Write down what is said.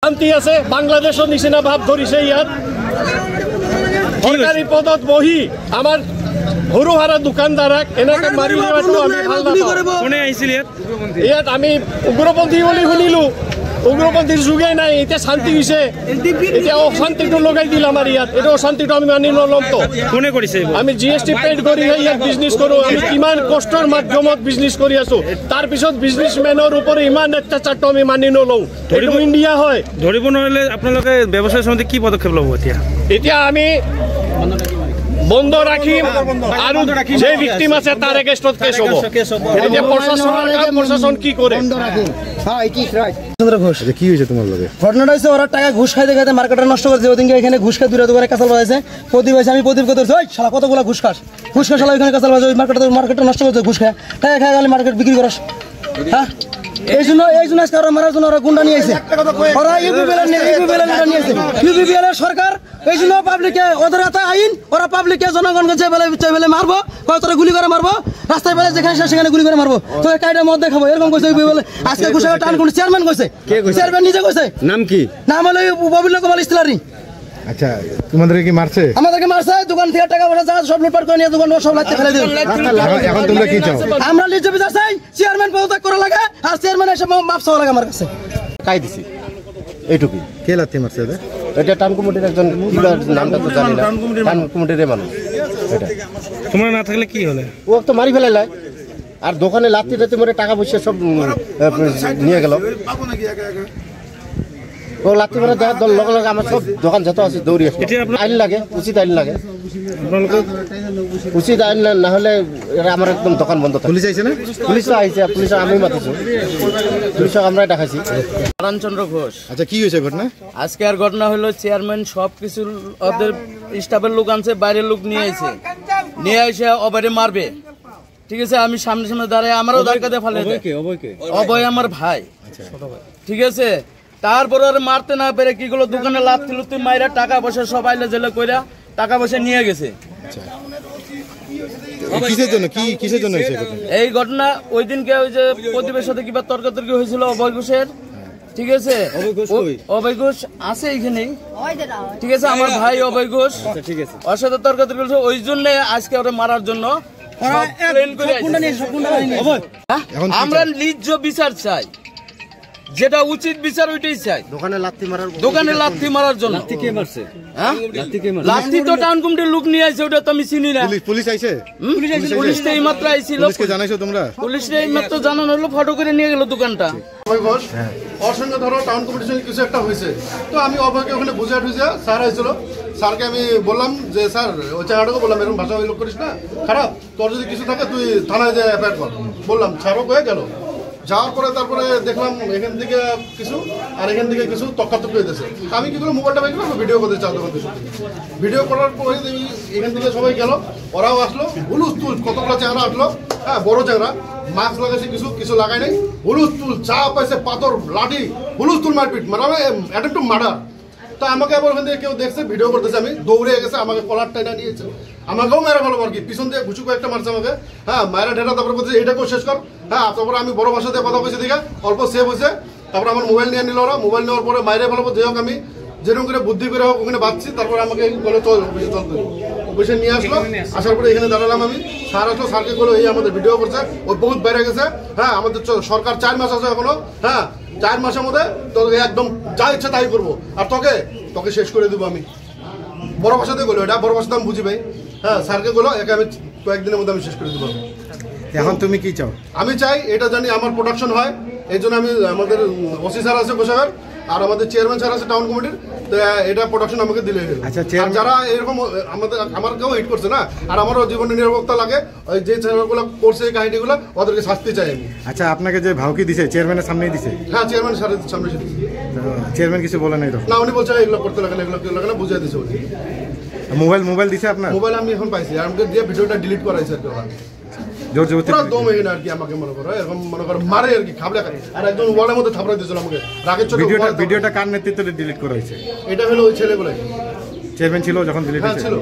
শান্তি আছে বাংলাদেশৰ নিচিনা ভাৱ ধৰিছে ইয়াত সরকারি পদত বহি আমার সৰু হাৰা দোকানদাৰক এনেকৈ মাৰি দিয়াটো আমি ভাল নাপাওঁ। কোনে আহিছিল ইয়াত আমি উগ্ৰপন্থী বুলি শুনিলো উগ্ৰপন্থীৰ যুগে নাই এতিয়া শান্তি হৈছে এতিয়া অশান্তিটো লগাই দিল আমাৰ ইয়াত এইটো অশান্তিটো আমি মানি নল'মতো কোনে কৰিছে আমি GST পেড কৰিহে ইয়াত বিজনেছ কৰোঁ আমি কিমান কষ্টৰ মাধ্যমত বিজনেছ কৰি আছোঁ তাৰপিছত বিজনেছমেনৰ ওপৰত ইমান অত্যাচাৰটো আমি মানি নলওঁ এইটো ইণ্ডিয়া হয় ধৰিব নোৱাৰিলে আপোনালোকে ব্যৱসায় সমিতি কি পদক্ষেপ ল'ব এতিয়া আমি বন্ধ ৰাখিম আৰু যে ভিক্টিম আছে তাৰ এগেইনষ্টত কেছ হ'ব এতিয়া প্ৰশাসন কি কৰে চন্দ্র ঘোষ কি হয়েছে তোমার লগে ঘটনাটা হচ্ছে ওরা টাকা ঘুষ খাইতে খাইতে মার্কেটটা নষ্ট করছে ওদিনকে এখানে ঘুষ খাই দূরে দোকানে কাঁচাল বাজাইছে প্রদীপ হয়েছে আমি প্রদীপ করতে ওই শালা কতগুলো ঘুষ খাস শালা ওইখানে কাঁচাল বাজাই মার্কেটটা নষ্ট করছে ঘুষ খায় টাকা খাই গেলে মার্কেট বিক্রি করাস হ্যাঁ এই জন্য আজকে ওরা মারার জন্য ওরা গুন্ডা নিয়ে আসে ওরা ইউপিপিএল সরকার এই জন্য পাবলিকে ওদের এত আইন ওরা পাবলিকে জনগণকে যে বেলে মারবো তোরা গুলি করে মারবো রাস্তায় বেলে যেখানে সেখানে গুলি করে মারবো তো কাইটার মধ্যে দেখাবো এরকম কইছে ইউপিপিএল আজকে ঘুষ টান কোন চেয়ারম্যান কইছে চেয়ারম্যান নিজে কইছে নাম কি নাম হলো ববিল্য কুমার ইস্তিলারি আচ্ছা তোমাদেরকে কি মারছে আমাদেরকে মারছে দোকান থেকে টাকা পয়সা যা সব লুটপাট করে নিয়ে দোকান সব লাইতে ফেলে দিল এখন তোমরা কি চাও আমরা লিজে বিচার চাই চেয়ারম্যান পদত্যাগ করা লাগে আর চেয়ারম্যান এসে মাপ চাওয়া লাগে আমার কাছে কাই দিছি এইটুকুই কে লাথি মারছে এটা টাউন কমিটির একজন নামটা তো জানি না টাউন কমিটির মানুষ এটা তোমরা না থাকলে কি হলে ও তো মারি ফেলাইলাই আর দোকানে লাথি টাথি মরে টাকা পয়সা সব নিয়ে গেল ও লাথি মারা দেওয়ার লগে লগে আমার সব দোকান যত আছে দৌড়ি আসে আইন লাগে উচিত আইন লাগে উচিত আইন না হলে এরা আমার একদম দোকান বন্ধ থাকে পুলিশ আইছে না পুলিশ আইছে পুলিশ আমি মাতিছি পুলিশক আমরা দেখাইছি নারায়ণচন্দ্র ঘোষ আচ্ছা কি হয়েছে ঘটনা আজকে আর ঘটনা হলো চেয়ারম্যান সব কিছু ওদের স্টাফের লোক আনছে বাইরের লোক নিয়ে আইছে নিয়ে এসে অবারে মারবে ঠিক আছে আমি সামনে সামনে দাঁড়ায় আমারও ধাক্কাতে ফেলে অভয় আমার ভাই ঠিক আছে তারপর আর মারতে না পেরে কি গুলো দোকানে লাথি লুথি মাইরা টাকা পয়সা সব আইলে জেলে কইরা টাকা পয়সা নিয়ে গেছে কিসের জন্য এই ঘটনা ওই দিনকে ওই যে প্রদীপের সাথে কিবা তর্কাতর্কি হয়েছিল অভয় ঘোষের ঠিক আছে অভয় ঘোষ আছে এখানে ঠিক আছে আমার ভাই অভয় ঘোষ ঠিক আছে ওর সাথে তর্কাতর্কি হয়েছে ওই জন্য আজকে ওরা মারার জন্য আমরা লিজ্জ বিচার চাই যেটা উচিত বিচার ওইটাই চাই দোকানে লাথি মারার জন্য লাথি তো টাউন কমিটির লোক নিয়ে আসছে ওটা তো আমি চিনি না পুলিশ আইছে পুলিশ এই মাত্র আইছিল জানাইছো তোমরা পুলিশ এই মাত্র জানানো হলো ফটো করে নিয়ে গেল দোকানটা ওর সঙ্গে ধরো টাউন কমিটির সঙ্গে কিছু একটা হয়েছে তো আমি অভয়কে ওখানে বুঝে স্যার আইছিল স্যারকে আমি বললাম যে স্যার ওই জায়গাটাকে বললাম এরকম ভাষা ওই লোক করিস না খারাপ তোর যদি কিছু থাকে তুই থানায় যে এফআইআর কর বললাম স্যারও হয়ে গেল যাওয়ার পরে তারপরে দেখলাম এখান থেকে কিছু আর এখান থেকে কিছু তক্কাতক্কি হইতেছে আমি কি করলাম মোবাইলটা বাইক করলাম ভিডিও করতে চালু করতে ভিডিও করার পরে এখান থেকে সবাই গেল ওরাও আসলো হুলুস তুল কতগুলো চেহারা আসলো হ্যাঁ বড় চেহারা মাস্ক লাগাইছে কিছু লাগাই নাই হুলুস তুল চা পাইছে পাথর লাঠি হুলুস তুল মারপিট মানে অ্যাটেম্প টু মার্ডার তো আমাকে আবার ওখান থেকে কেউ দেখছে ভিডিও করতেছে আমি দৌড়ে গেছে আমাকে কলার টাইনা নিয়েছে আমাকেও মেরা ভালো আর কি পিছন দিয়ে ঘুষুকো একটা মারছে আমাকে হ্যাঁ মায়েরা ঢেটা তারপর বলছে এইটাকেও শেষ কর হ্যাঁ তারপরে আমি বড় ভাষাতে কথা কইছি দিকে অল্প সেভ হয়েছে তারপরে আমার মোবাইল নিয়ে নিল ওরা মোবাইল নেওয়ার পরে মায়েরা ভালো যে হোক আমি যেরকম করে বুদ্ধি করে হোক ওখানে বাঁচছি তারপরে আমাকে বলে চল অফিসে চল অফিসে নিয়ে আসলো আসার পরে এখানে দাঁড়ালাম আমি স্যার আসলো স্যারকে বলে এই আমাদের ভিডিও করছে ওই বহুত বেড়ে গেছে হ্যাঁ আমাদের সরকার 4 মাস আছে এখনো হ্যাঁ 4 মাসের মধ্যে তোকে একদম যা ইচ্ছা তাই করবো আর তোকে শেষ করে দেবো আমি বড় ভাষাতে বলো এটা বড় ভাষাতে আমি বুঝি ভাই হ্যাঁ স্যারকে বলো একে আমি কয়েকদিনের মধ্যে আমি শেষ করে দেবো এখন তুমি কি চাও আমি চাই এটা জানি আমার প্রোডাকশন হয় এই জন্য আমি আমাদের ওসি স্যার আছে কোষাগার আর আমাদের চেয়ারম্যান স্যার আছে টাউন কমিটির তো এটা প্রোডাকশন আমাকে দিলে আচ্ছা যারা এরকম আমাকেও হিট করছে না আর আমারও জীবনে নিরাপত্তা লাগে ওই যে ছেলেগুলো করছে এই কাহিনীগুলো ওদেরকে শাস্তি চাই আমি আচ্ছা আপনাকে যে ভাউকি দিছে চেয়ারম্যানের সামনেই দিছে হ্যাঁ চেয়ারম্যান স্যারের সামনে দিছে চেয়ারম্যান কিছু বলে নাই তো না উনি বলছে এগুলো করতে লাগে না এগুলো লাগে না বুঝিয়ে দিছে উনি মোবাইল দিছে আপনার মোবাইল আমি এখন পাইছি আর আমাকে দিয়ে ভিডিওটা ডিলিট করাইছে আর কি জোর জবরদস্তি পুরো দম এখানে আর কি আমাকে মনে করো এরকম মনে করো মারে আর কি খাবলে খায় আর একজন ওয়ালের মধ্যে থাপড়াই দিয়েছিল আমাকে রাগের চোখে ভিডিওটা কার নেতৃত্বে ডিলিট করা হয়েছে এটা হলো ওই ছেলেগুলো চেয়ারম্যান ছিল যখন ডিলিট হয়েছে ছিল